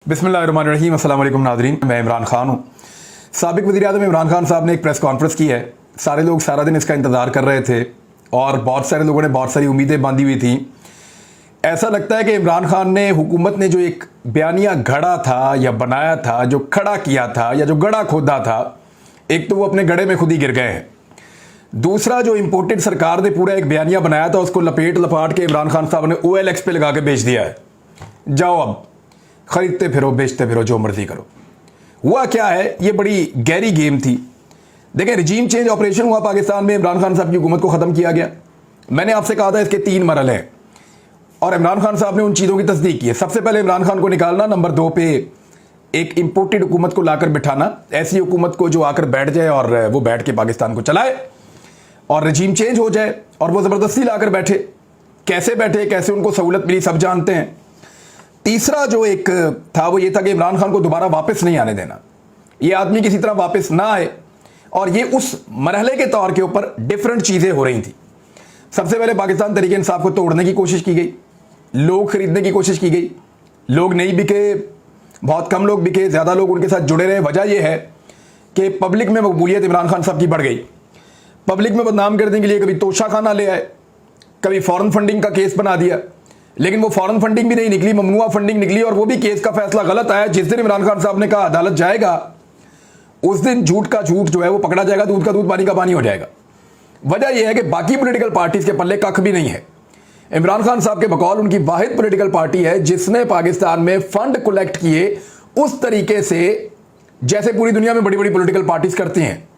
बिस्मिल्लाहिर्रहमानिर्रहीम। अस्सलाम वालेकुम नाज़रीन, मैं इमरान खान हूँ। साबिक़ वज़ीर-ए-आज़म इमरान खान साहब ने एक प्रेस कॉन्फ्रेंस की है। सारे लोग सारा दिन इसका इंतज़ार कर रहे थे और बहुत सारे लोगों ने बहुत सारी उम्मीदें बांधी हुई थी। ऐसा लगता है कि इमरान खान ने, हुकूमत ने जो एक बयानिया घड़ा था या बनाया था, जो खड़ा किया था या जो गड़ा खोदा था, एक तो वो अपने गड़े में खुद ही गिर गए हैं। दूसरा, जो इम्पोर्टेड सरकार ने पूरा एक बयानिया बनाया था, उसको लपेट लपाट के इमरान खान साहब ने OLX पे लगा के बेच दिया है। जाओ अब खरीदते फिरो, बेचते फिरो, जो मर्जी करो। हुआ क्या है, ये बड़ी गहरी गेम थी। देखें, रिजीम चेंज ऑपरेशन हुआ पाकिस्तान में, इमरान खान साहब की हुकूमत को ख़त्म किया गया। मैंने आपसे कहा था इसके 3 मरहले हैं और इमरान खान साहब ने उन चीज़ों की तस्दीक की है। सबसे पहले इमरान खान को निकालना, नंबर 2 पे एक इम्पोर्टेड हुकूमत को लाकर बिठाना, ऐसी हुकूमत को जो आकर बैठ जाए और वो बैठ के पाकिस्तान को चलाए और रिजीम चेंज हो जाए और वो ज़बरदस्ती लाकर बैठे। कैसे बैठे, कैसे उनको सहूलत मिली, सब जानते हैं। तीसरा जो एक था वो ये था कि इमरान खान को दोबारा वापस नहीं आने देना, ये आदमी किसी तरह वापस ना आए। और ये उस मरहले के तौर के ऊपर डिफरेंट चीज़ें हो रही थी। सबसे पहले पाकिस्तान तहरीक इंसाफ को तोड़ने की कोशिश की गई, लोग खरीदने की कोशिश की गई। लोग नहीं बिके, बहुत कम लोग बिके, ज़्यादा लोग उनके साथ जुड़े रहे। वजह यह है कि पब्लिक में मकबूलियत इमरान खान साहब की बढ़ गई। पब्लिक में बदनाम करने के लिए कभी तोशा खाना ले आए, कभी फॉरेन फंडिंग का केस बना दिया, लेकिन वो फॉरेन फंडिंग भी नहीं निकली, ममनुआ फंडिंग निकली और वो भी केस का फैसला गलत आया। जिस दिन इमरान खान साहब ने कहा अदालत जाएगा, उस दिन झूठ का झूठ जो है वो पकड़ा जाएगा, दूध का दूध पानी का पानी हो जाएगा। वजह यह है कि बाकी पॉलिटिकल पार्टीज के पल्ले कख भी नहीं है। इमरान खान साहब के बकौल उनकी वाहिद पॉलिटिकल पार्टी है जिसने पाकिस्तान में फंड कलेक्ट किए उस तरीके से जैसे पूरी दुनिया में बड़ी बड़ी पॉलिटिकल पार्टीज करती हैं।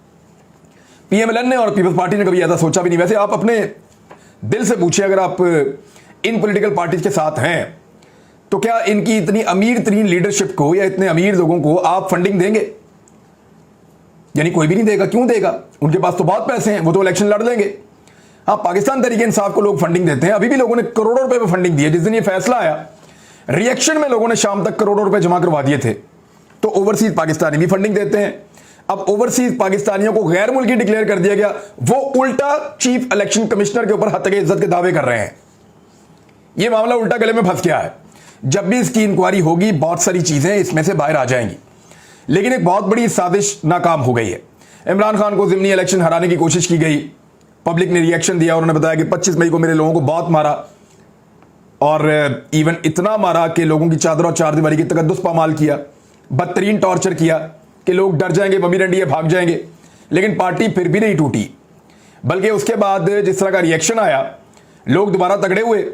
PMLN ने और पीपल्स पार्टी ने कभी ऐसा सोचा भी नहीं। वैसे आप अपने दिल से पूछिए, अगर आप इन पॉलिटिकल पार्टीज के साथ हैं तो क्या इनकी इतनी अमीर तरीन लीडरशिप को या इतने अमीर लोगों को आप फंडिंग देंगे? यानी कोई भी नहीं देगा। क्यों देगा? उनके पास तो बहुत पैसे हैं, वो तो इलेक्शन लड़ लेंगे। हाँ, पाकिस्तान तहरीक इंसाफ को लोग फंडिंग देते हैं। अभी भी लोगों ने करोड़ों रुपए पे फंडिंग दी है। जिस दिन ये फैसला आया, रिएक्शन में लोगों ने शाम तक करोड़ों रुपए जमा करवा दिए थे। तो ओवरसीज पाकिस्तानी भी फंडिंग देते हैं। अब ओवरसीज पाकिस्तानियों को गैर मुल्की डिक्लेयर कर दिया गया, वो उल्टा चीफ इलेक्शन कमिश्नर के ऊपर हत्या इज्जत के दावे कर रहे हैं। ये मामला उल्टा गले में फंस गया है। जब भी इसकी इंक्वायरी होगी, बहुत सारी चीजें इसमें से बाहर आ जाएंगी। लेकिन एक बहुत बड़ी साजिश नाकाम हो गई है। इमरान खान को ज़िमनी इलेक्शन हराने की कोशिश की गई। पब्लिक ने रिएक्शन दिया, उन्होंने बताया कि 25 मई को मेरे लोगों को बहुत मारा और इवन इतना मारा कि लोगों की चादर और चारदीवारी की तकद्दुस पामाल किया, बदतरीन टॉर्चर किया कि लोग डर जाएंगे, मम्मी डंडिये भाग जाएंगे। लेकिन पार्टी फिर भी नहीं टूटी, बल्कि उसके बाद जिस तरह का रिएक्शन आया, लोग दोबारा तगड़े हुए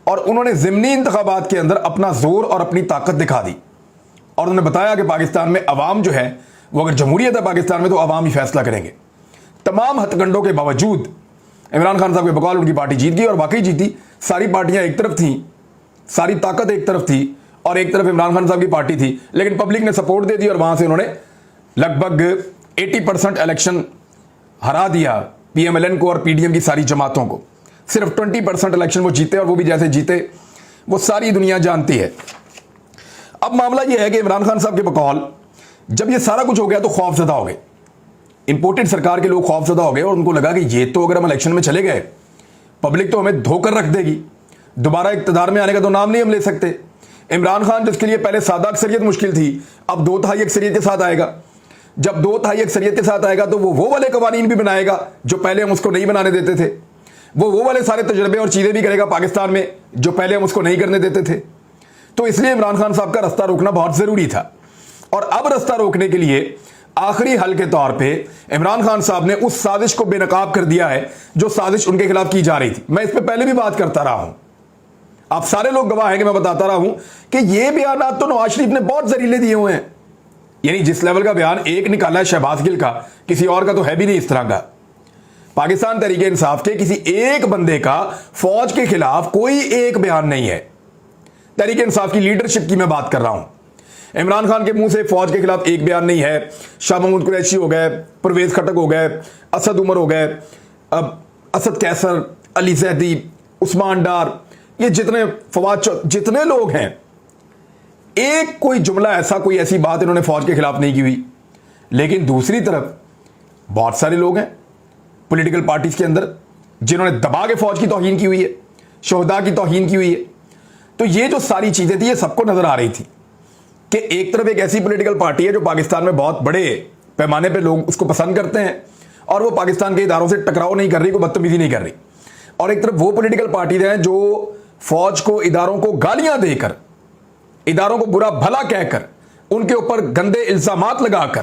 और उन्होंने ज़िमनी इंतखाबात के अंदर अपना जोर और अपनी ताकत दिखा दी। और उन्होंने बताया कि पाकिस्तान में अवाम जो है वो, अगर जमहूरियत है पाकिस्तान में, तो अवाम ही फैसला करेंगे। तमाम हथकंडों के बावजूद इमरान खान साहब के बकौल उनकी पार्टी जीत गई और वाकई जीती। सारी पार्टियां एक तरफ थीं, सारी ताकत एक तरफ थी और एक तरफ इमरान खान साहब की पार्टी थी। लेकिन पब्लिक ने सपोर्ट दे दी और वहां से उन्होंने लगभग 80% इलेक्शन हरा दिया PMLN को और PDM की सारी जमातों को। सिर्फ 20% इलेक्शन वो जीते, और वो भी जैसे जीते वो सारी दुनिया जानती है। अब मामला यह है कि इमरान खान साहब के बकौल जब ये सारा कुछ हो गया तो खौफजदा हो गए। इंपोर्टेड सरकार के लोग खौफजदा हो गए और उनको लगा कि ये तो अगर हम इलेक्शन में चले गए, पब्लिक तो हमें धोकर रख देगी, दोबारा इक्तदार में आने का तो नाम नहीं हम ले सकते। इमरान खान जिसके लिए पहले सादा अक्सरियत मुश्किल थी, अब 2/3 अक्सरियत के साथ आएगा। जब 2/3 अक्सरियत के साथ आएगा तो वो वाले कवानीन भी बनाएगा जो पहले हम उसको नहीं बनाने देते थे। वो वाले सारे तजर्बे और चीज़ें भी करेगा पाकिस्तान में जो पहले हम उसको नहीं करने देते थे। तो इसलिए इमरान खान साहब का रास्ता रोकना बहुत ज़रूरी था। और अब रास्ता रोकने के लिए आखिरी हल के तौर पे इमरान खान साहब ने उस साजिश को बेनकाब कर दिया है जो साजिश उनके खिलाफ की जा रही थी। मैं इस पर पहले भी बात करता रहा हूं, आप सारे लोग गवाह हैं कि मैं बताता रहा हूं कि ये बयान तो नवाज शरीफ ने बहुत जहरीले दिए हुए हैं। यानी जिस लेवल का बयान एक निकाला है शहबाज गिल का, किसी और का तो है भी नहीं इस तरह का। पाकिस्तान तहरीक इंसाफ के किसी एक बंदे का फौज के खिलाफ कोई एक बयान नहीं है। तहरीक इंसाफ की लीडरशिप की मैं बात कर रहा हूं। इमरान खान के मुंह से फौज के खिलाफ एक बयान नहीं है। शाह महमूद कुरैशी हो गए, परवेज खटक हो गए, असद उमर हो गए, अब असद कैसर, अली जैदी, उस्मान डार, ये जितने फवाद, जितने लोग हैं, एक कोई जुमला ऐसा, कोई ऐसी बात इन्होंने फौज के खिलाफ नहीं की हुई। लेकिन दूसरी तरफ बहुत सारे लोग हैं पॉलिटिकल पार्टीज के अंदर जिन्होंने दबा के फौज की तौहीन की हुई है, शोहदा की तौहीन की हुई है। तो ये जो सारी चीजें थी ये सबको नजर आ रही थी। کہ ایک طرف ایک ایسی پولیٹیکل پارٹی ہے جو پاکستان میں بہت بڑے پیمانے پہ لوگ اس کو پسند کرتے ہیں اور وہ پاکستان کے اداروں سے ٹکراؤ نہیں کر رہی, کوئی بدتمیزی نہیں کر رہی, اور ایک طرف وہ پولیٹیکل پارٹیز ہیں جو فوج کو, اداروں کو گالیاں دے کر, اداروں کو برا بھلا کہہ کر, ان کے اوپر گندے الزامات لگا کر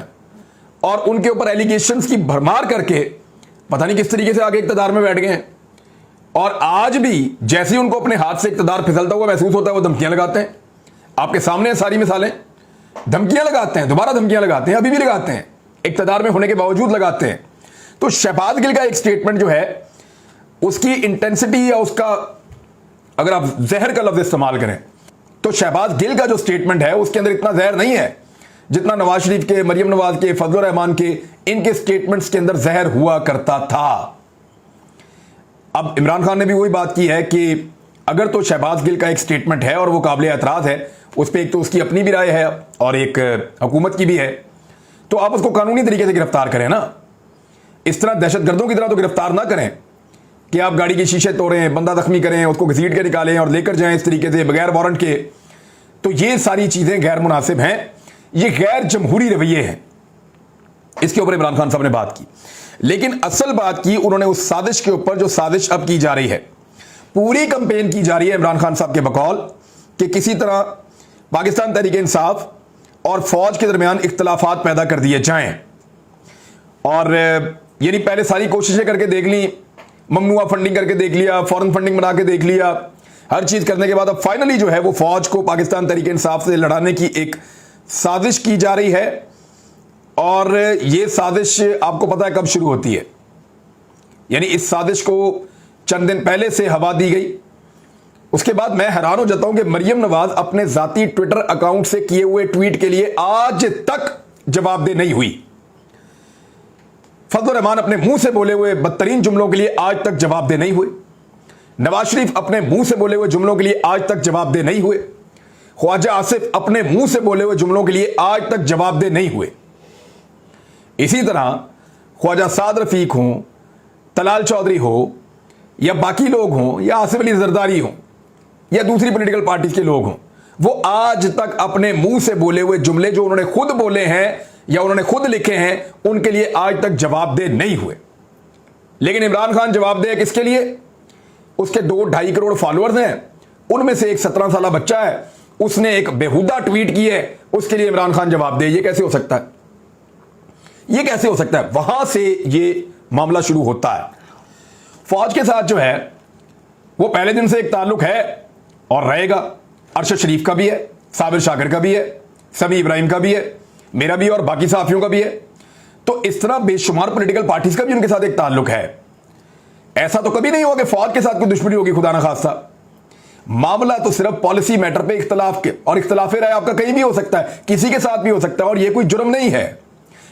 اور ان کے اوپر ایلیگیشنز کی بھرمار کر کے پتہ نہیں کس طریقے سے آگے اقتدار میں بیٹھ گئے ہیں. اور آج بھی جیسے ان کو اپنے ہاتھ سے اقتدار پھسلتا ہوا محسوس ہوتا ہے وہ دھمکیاں لگاتے ہیں. آپ کے سامنے ہیں ساری مثالیں, دھمکیاں لگاتے ہیں, دوبارہ دھمکیاں لگاتے ہیں, ابھی بھی لگاتے ہیں, اقتدار میں ہونے کے باوجود لگاتے ہیں. تو شہباز گل کا ایک سٹیٹمنٹ جو ہے اس کی انٹینسٹی یا اس کا, اگر آپ زہر کا لفظ استعمال کریں تو شہباز گل کا جو سٹیٹمنٹ ہے اس کے اندر اتنا زہر نہیں ہے جتنا نواز شریف کے, مریم نواز کے, فضل الرحمان کے, ان کے سٹیٹمنٹس کے اندر زہر ہوا کرتا تھا. اب عمران خان نے بھی وہی بات کی ہے کہ اگر تو شہباز گل کا ایک سٹیٹمنٹ ہے اور وہ قابل اعتراض ہے, اس پہ ایک تو اس کی اپنی بھی رائے ہے اور ایک حکومت کی بھی ہے, تو آپ اس کو قانونی طریقے سے گرفتار کریں نا. اس طرح دہشت گردوں کی طرح تو گرفتار نہ کریں کہ آپ گاڑی کے شیشے توڑیں, بندہ زخمی کریں, اس کو گھسیٹ کے نکالیں اور لے کر جائیں اس طریقے سے بغیر وارنٹ کے. تو یہ ساری چیزیں غیر مناسب ہیں, یہ غیر جمہوری رویے ہیں. اس کے اوپر عمران خان صاحب نے بات کی, لیکن اصل بات کی انہوں نے اس سازش کے اوپر جو سازش اب کی جا رہی ہے, پوری کمپین کی جا رہی ہے عمران خان صاحب کے بقول کہ کسی طرح پاکستان تحریک انصاف اور فوج کے درمیان اختلافات پیدا کر دیے جائیں. اور یعنی پہلے ساری کوششیں کر کے دیکھ لیں, ممنوعہ فنڈنگ کر کے دیکھ لیا, فورن فنڈنگ بنا کے دیکھ لیا, ہر چیز کرنے کے بعد اب فائنلی جو ہے وہ فوج کو پاکستان تحریک انصاف سے لڑانے کی ایک سازش کی جا رہی ہے. اور یہ سازش آپ کو پتا ہے کب شروع ہوتی ہے, یعنی اس سازش کو چند دن پہلے سے ہوا دی گئی. اس کے بعد میں حیران ہو جاتا ہوں کہ مریم نواز اپنے ذاتی ٹویٹر اکاؤنٹ سے کیے ہوئے ٹویٹ کے لیے آج تک جواب دہ نہیں ہوئی. فضل الرحمان اپنے منہ سے بولے ہوئے بدترین جملوں کے لیے آج تک جواب دہ نہیں ہوئے. نواز شریف اپنے منہ سے بولے ہوئے جملوں کے لیے آج تک جواب دہ نہیں ہوئے. خواجہ آصف اپنے منہ سے بولے ہوئے جملوں کے لیے آج تک جواب دہ نہیں ہوئے. اسی طرح خواجہ سعد رفیق ہوں, طلال چودھری ہو, یا باقی لوگ ہوں, یا آصف علی زرداری ہوں, یا دوسری پولیٹیکل پارٹیز کے لوگ ہوں, وہ آج تک اپنے منہ سے بولے ہوئے جملے جو انہوں نے خود بولے ہیں یا انہوں نے خود لکھے ہیں ان کے لیے آج تک جواب دہ نہیں ہوئے. لیکن عمران خان جواب دہ کس کے لیے؟ اس کے 2-2.5 کروڑ فالوورز ہیں, ان میں سے ایک 17 سالہ بچہ ہے, اس نے ایک بےہودہ ٹویٹ کی ہے, اس کے لیے عمران خان جواب دے. یہ کیسے ہو سکتا ہے؟ یہ کیسے ہو سکتا ہے؟ وہاں سے یہ معاملہ شروع ہوتا ہے. فوج کے ساتھ جو ہے وہ پہلے دن سے ایک تعلق ہے اور رہے گا. ارشد شریف کا بھی ہے, صابر شاکر کا بھی ہے, سمیع ابراہیم کا بھی ہے, میرا بھی اور باقی صحافیوں کا بھی ہے. تو اس طرح بے شمار پولیٹیکل پارٹیز کا بھی ان کے ساتھ ایک تعلق ہے. ایسا تو کبھی نہیں ہوگا کہ فوج کے ساتھ کوئی دشمنی ہوگی خدا نہ خواستہ. معاملہ تو صرف پالیسی میٹر پہ اختلاف کے, اور اختلاف رائے آپ کا کہیں بھی ہو سکتا ہے, کسی کے ساتھ بھی ہو سکتا ہے, اور یہ کوئی جرم نہیں ہے,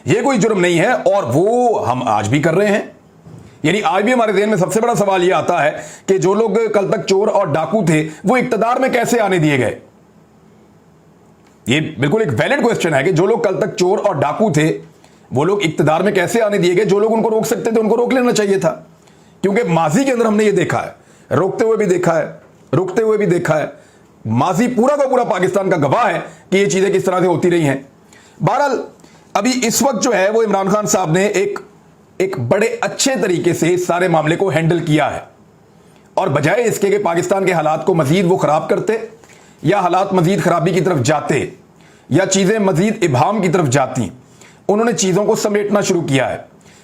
یہ کوئی جرم نہیں ہے. اور وہ ہم آج بھی کر رہے ہیں. یعنی آج بھی ہمارے ذہن میں سب سے بڑا سوال یہ آتا ہے کہ جو لوگ کل تک چور اور ڈاکو تھے وہ اقتدار میں کیسے آنے دیے گئے. یہ بالکل ایک ویلڈ کوسچن ہے کہ جو لوگ کل تک چور اور ڈاکو تھے وہ لوگ اقتدار میں کیسے آنے دیے گئے. جو لوگ ان کو روک سکتے تھے ان کو روک لینا چاہیے تھا, کیونکہ ماضی کے اندر ہم نے یہ دیکھا ہے, روکتے ہوئے بھی دیکھا ہے, رکتے ہوئے بھی دیکھا ہے. ماضی پورا کا پورا پاکستان کا گواہ ہے کہ یہ چیزیں کس طرح سے ہوتی رہی ہیں. بہرحال ابھی اس وقت جو ہے وہ عمران خان صاحب نے ایک بڑے اچھے طریقے سے اس سارے معاملے کو ہینڈل کیا ہے, اور بجائے اس کے کہ پاکستان کے حالات کو مزید وہ خراب کرتے یا حالات مزید خرابی کی طرف جاتے یا چیزیں مزید ابہام کی طرف جاتی, انہوں نے چیزوں کو سمیٹنا شروع کیا ہے.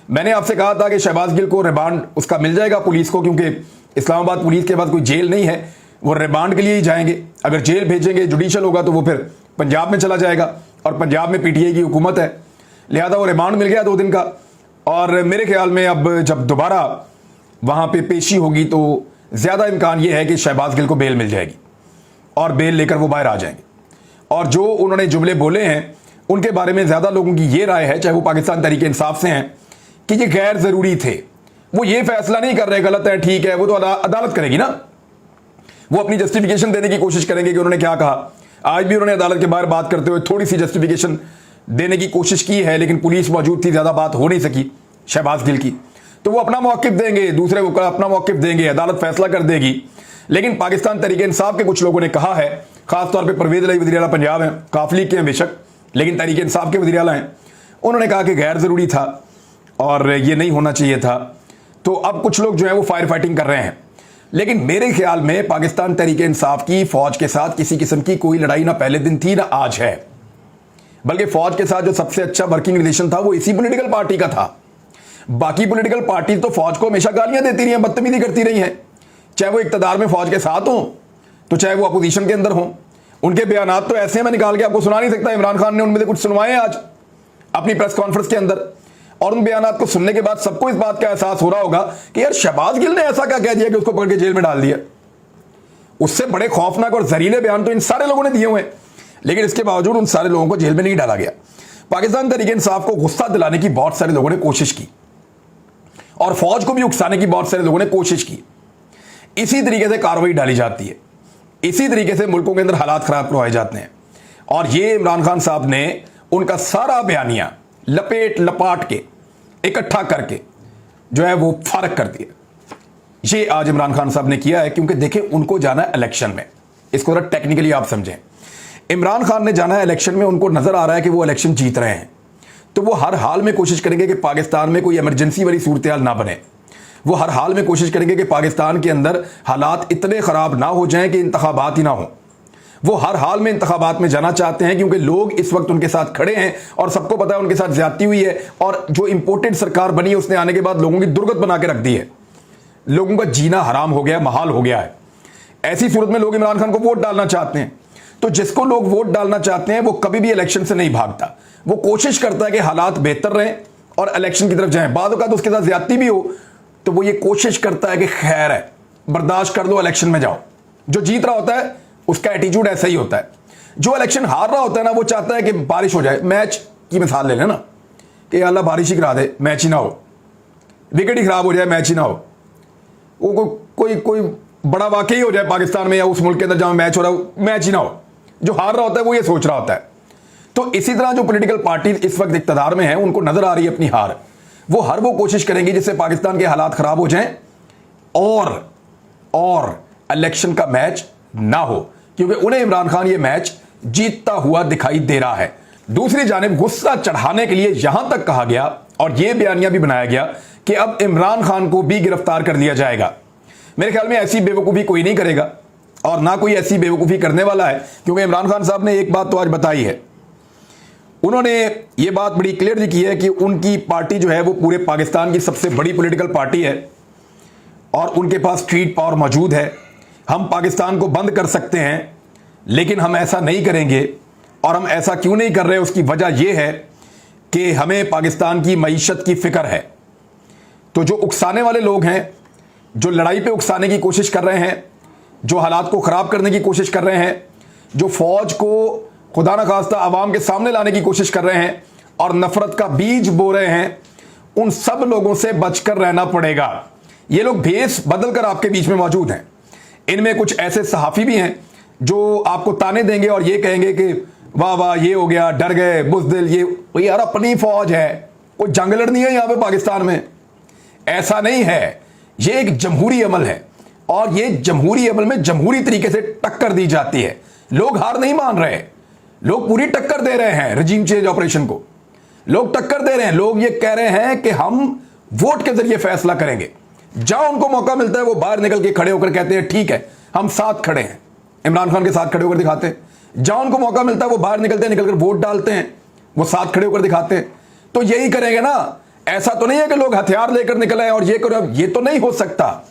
میں نے آپ سے کہا تھا کہ شہباز گل کو ریمانڈ اس کا مل جائے گا پولیس کو, کیونکہ اسلام آباد پولیس کے بعد کوئی جیل نہیں ہے, وہ ریمانڈ کے لیے ہی جائیں گے. اگر جیل بھیجیں گے جوڈیشل ہوگا تو وہ پھر پنجاب میں چلا جائے گا, اور پنجاب میں پی ٹی آئی کی حکومت ہے, لہذا وہ ریمانڈ مل گیا 2 دن کا. اور میرے خیال میں اب جب دوبارہ وہاں پہ پیشی ہوگی تو زیادہ امکان یہ ہے کہ شہباز گل کو بیل مل جائے گی اور بیل لے کر وہ باہر آ جائیں گے. اور جو انہوں نے جملے بولے ہیں ان کے بارے میں زیادہ لوگوں کی یہ رائے ہے, چاہے وہ پاکستان تحریک انصاف سے ہیں, کہ یہ غیر ضروری تھے. وہ یہ فیصلہ نہیں کر رہے غلط ہے ٹھیک ہے, وہ تو عدالت کرے گی نا, وہ اپنی جسٹیفیکیشن دینے کی کوشش کریں گے کہ انہوں نے کیا کہا. آج بھی انہوں نے عدالت کے باہر بات کرتے ہوئے تھوڑی سی جسٹیفیکیشن دینے کی کوشش کی ہے, لیکن پولیس موجود تھی, زیادہ بات ہو نہیں سکی شہباز گل کی. تو وہ اپنا موقف دیں گے, دوسرے کو اپنا موقف دیں گے, عدالت فیصلہ کر دے گی. لیکن پاکستان تحریک انصاف کے کچھ لوگوں نے کہا ہے खास तौर पे परवेज इलाही वज़ीर आला पंजाब हैं, काफ लीग के हैं बेशक, लेकिन तहरीक इंसाफ के वज़ीर आला हैं। उन्होंने कहा कि गैर ज़रूरी था और ये नहीं होना चाहिए था। तो अब कुछ लोग जो है वो फायर फाइटिंग कर रहे हैं, लेकिन मेरे ख्याल में पाकिस्तान तहरीक इंसाफ की फौज के साथ किसी किस्म की कोई लड़ाई ना पहले दिन थी ना आज है, बल्कि फौज के साथ जो सबसे अच्छा वर्किंग रिलेशन था वो इसी पॉलिटिकल पार्टी का था। बाकी पॉलिटिकल पार्टी तो फौज को हमेशा गालियां देती रही हैं, बदतमीजी करती रही हैं, चाहे वो इक्तदार में फौज के साथ हों तो चाहे वो अपोजिशन के अंदर हों। उनके बयानात तो ऐसे हैं, मैं निकाल के आपको सुना नहीं सकता। इमरान खान ने उनमें से कुछ सुनवाए आज अपनी प्रेस कॉन्फ्रेंस के अंदर, और उन बयानात को सुनने के बाद सबको इस बात का एहसास हो रहा होगा कि यार शहबाज गिल ने ऐसा क्या कह दिया कि उसको पकड़ के जेल में डाल दिया। उससे बड़े खौफनाक और जहरीले बयान तो इन सारे लोगों ने दिए हुए हैं, लेकिन इसके बावजूद उन सारे लोगों को जेल में नहीं डाला गया। पाकिस्तान तहरीक इंसाफ को गुस्सा दिलाने की बहुत सारे लोगों ने कोशिश की और फौज को भी उकसाने की बहुत सारे लोगों ने कोशिश की। इसी तरीके से कार्रवाई डाली जाती है, इसी तरीके से मुल्कों के अंदर हालात खराब करवाए जाते हैं, और ये इमरान खान साहब ने उनका सारा बयानिया लपेट लपाट के इकट्ठा करके जो है वो फारग कर दिया। ये आज इमरान खान साहब ने किया है, क्योंकि देखें उनको जाना है इलेक्शन में। इसको जरा टेक्निकली आप समझें, इमरान खान ने जाना है इलेक्शन में, उनको नजर आ रहा है कि वो इलेक्शन जीत रहे हैं, तो वो हर हाल में कोशिश करेंगे कि पाकिस्तान में कोई इमरजेंसी वाली सूरत हाल ना बने। वो हर हाल में कोशिश करेंगे कि पाकिस्तान के अंदर हालात इतने खराब ना हो जाएं कि इंतखाबात ही ना हो। वो हर हाल में इंतखाबात में जाना चाहते हैं, क्योंकि लोग इस वक्त उनके साथ खड़े हैं और सबको पता है उनके साथ ज्यादती हुई है, और जो इंपोर्टेड सरकार बनी है उसने आने के बाद लोगों की दुर्गत बना के रख दी है, लोगों का जीना हराम हो गया, महाल हो गया है। ऐसी सूरत में लोग इमरान खान को वोट डालना चाहते हैं। तो जिसको लोग वोट डालना चाहते हैं वो कभी भी इलेक्शन से नहीं भागता, वो कोशिश करता है कि हालात बेहतर रहें और इलेक्शन की तरफ जाएं। बाद का तो उसके साथ ज्यादती भी हो तो वो ये कोशिश करता है कि खैर है, बर्दाश्त कर लो, इलेक्शन में जाओ। जो जीत रहा होता है उसका एटीट्यूड ऐसा ही होता है। जो इलेक्शन हार रहा होता है ना, वो चाहता है कि बारिश हो जाए। मैच की मिसाल ले लेना कि अल्लाह बारिश ही करा दे, मैच ही ना हो, विकेट ही खराब हो जाए, मैच ही ना हो, वो कोई बड़ा वाकई हो जाए पाकिस्तान में या उस मुल्क के अंदर जहां मैच हो रहा हो, मैच ही ना हो। जो हार रहा होता है वो ये सोच रहा होता है। तो इसी तरह जो पॉलिटिकल पार्टी इस वक्त इक्तदार में है, उनको नजर आ रही है अपनी हार, वो कोशिश करेंगी जिससे पाकिस्तान के हालात खराब हो जाएं और इलेक्शन का मैच ना हो, क्योंकि उन्हें इमरान खान ये मैच जीतता हुआ दिखाई दे रहा है। दूसरी जानिब गुस्सा चढ़ाने के लिए यहां तक कहा गया और यह बयानिया भी बनाया गया कि अब इमरान खान को भी गिरफ्तार कर लिया जाएगा। मेरे ख्याल में ऐसी बेवकूफ़ी कोई नहीं करेगा और ना कोई ऐसी बेवकूफ़ी करने वाला है, क्योंकि इमरान खान साहब ने एक बात तो आज बताई है। उन्होंने ये बात बड़ी क्लियर की है कि उनकी पार्टी जो है वो पूरे पाकिस्तान की सबसे बड़ी पॉलिटिकल पार्टी है और उनके पास स्ट्रीट पावर मौजूद है। हम पाकिस्तान को बंद कर सकते हैं, लेकिन हम ऐसा नहीं करेंगे। और हम ऐसा क्यों नहीं कर रहे, उसकी वजह यह है कि हमें पाकिस्तान की मईशत की फिक्र है। तो जो उकसाने वाले लोग हैं, जो लड़ाई पे उकसाने की कोशिश कर रहे हैं, जो हालात को ख़राब करने की कोशिश कर रहे हैं, जो फ़ौज को खुदा न खास्ता आवाम के सामने लाने की कोशिश कर रहे हैं और नफ़रत का बीज बो रहे हैं, उन सब लोगों से बचकर रहना पड़ेगा। ये लोग भेस बदल कर आपके बीच में मौजूद हैं। इनमें कुछ ऐसे सहाफ़ी भी हैं जो आपको ताने देंगे और ये कहेंगे कि वाह वाह ये हो गया, डर गए, बुज़दिल, ये यार अपनी फ़ौज है, कोई जंग लड़नी है यहाँ पे पाकिस्तान में। ऐसा नहीं है, ये एक जमहूरी अमल है और ये जमहूरी अमल में जमहूरी तरीके से टक्कर दी जाती है। लोग हार नहीं मान रहे, लोग पूरी टक्कर दे रहे हैं रजीम चेंज ऑपरेशन को। लोग टक्कर दे रहे हैं, लोग ये कह रहे हैं कि हम वोट के जरिए फैसला करेंगे। जहां उनको मौका मिलता है वो बाहर निकल के खड़े होकर कहते हैं ठीक है हम साथ खड़े हैं, इमरान खान के साथ खड़े होकर दिखाते हैं। जहां उनको मौका मिलता है वो बाहर निकलकर वोट डालते हैं, वो साथ खड़े होकर दिखाते हैं। तो यही करेंगे ना। ऐसा तो नहीं है कि लोग हथियार लेकर निकल आए और ये करो, ये तो नहीं हो सकता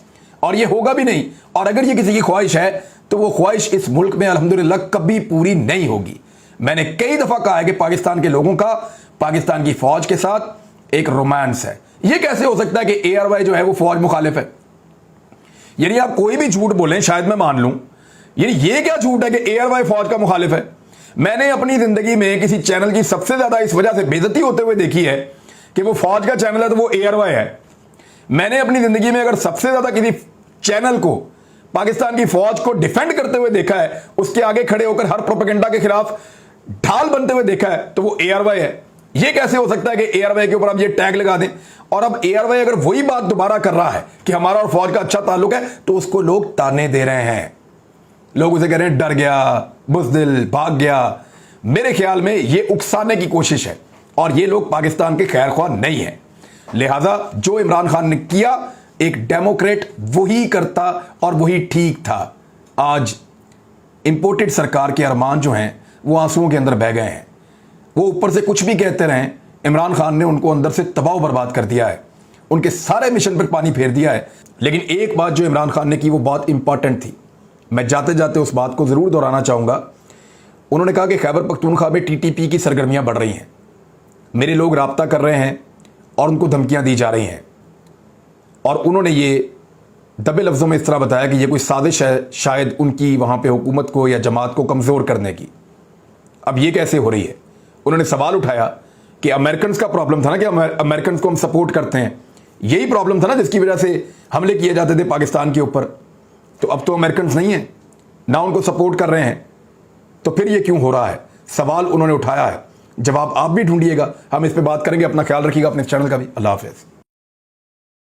और ये होगा भी नहीं। और अगर ये किसी की ख्वाहिश है तो वो ख्वाहिश इस मुल्क में अल्हम्दुलिल्लाह कभी पूरी नहीं होगी। मैंने कई दफा कहा है कि पाकिस्तान के लोगों का पाकिस्तान की फौज के साथ एक रोमांस है। ये कैसे हो सकता है कि ARY जो है वो फौज मुखालिफ है? यानी आप कोई भी झूठ बोलें शायद मैं मान लूं, यानी ये क्या झूठ है कि ARY फौज का मुखालिफ है? मैंने अपनी जिंदगी में किसी चैनल की सबसे ज्यादा इस वजह से बेइज्जती होते हुए देखी है कि वो फौज का चैनल है तो वो ARY है। मैंने अपनी जिंदगी में अगर सबसे ज्यादा किसी चैनल को पाकिस्तान की फौज को डिफेंड करते हुए देखा है, उसके आगे खड़े होकर हर प्रोपेगेंडा के खिलाफ ढाल बनते हुए देखा है, तो वो ARY है। ये कैसे हो सकता है कि ARY के ऊपर आप ये टैग लगा दें? और अब ARY अगर वही बात दोबारा कर रहा है कि हमारा और फौज का अच्छा ताल्लुक है, तो उसको लोग ताने दे रहे हैं। लोग उसे कह रहे हैं डर गया, बुज़दिल, भाग गया। मेरे ख्याल में ये उकसाने की कोशिश है और ये लोग पाकिस्तान के खैर ख्वाह नहीं हैं। लिहाजा जो इमरान खान ने किया, एक डेमोक्रेट वही करता और वही ठीक था। आज इंपोर्टेड सरकार के अरमान जो हैं वो आंसुओं के अंदर बह गए हैं। वो ऊपर से कुछ भी कहते रहें, इमरान खान ने उनको अंदर से तबाह बर्बाद कर दिया है, उनके सारे मिशन पर पानी फेर दिया है। लेकिन एक बात जो इमरान खान ने की वो बहुत इंपॉर्टेंट थी, मैं जाते जाते उस बात को ज़रूर दोहराना चाहूँगा। उन्होंने कहा कि खैबर पख्तूनख्वा में टीटीपी की सरगर्मियाँ बढ़ रही हैं, मेरे लोग राब्ता कर रहे हैं और उनको धमकियाँ दी जा रही हैं। और उन्होंने ये दबे लफ्ज़ों में इस तरह बताया कि ये कोई साजिश है शायद उनकी वहाँ पे हुकूमत को या जमात को कमज़ोर करने की। अब ये कैसे हो रही है? उन्होंने सवाल उठाया कि अमेरिकन का प्रॉब्लम था ना, कि अमेरिकन को हम सपोर्ट करते हैं, यही प्रॉब्लम था ना जिसकी वजह से हमले किए जाते थे पाकिस्तान के ऊपर। तो अब तो अमेरिकन नहीं हैं ना, उनको सपोर्ट कर रहे हैं, तो फिर ये क्यों हो रहा है? सवाल उन्होंने उठाया है, जवाब आप भी ढूंढिएगा। हम इस पर बात करेंगे। अपना ख्याल रखिएगा, अपने चैनल का भी। अल्लाह हाफ़िज़।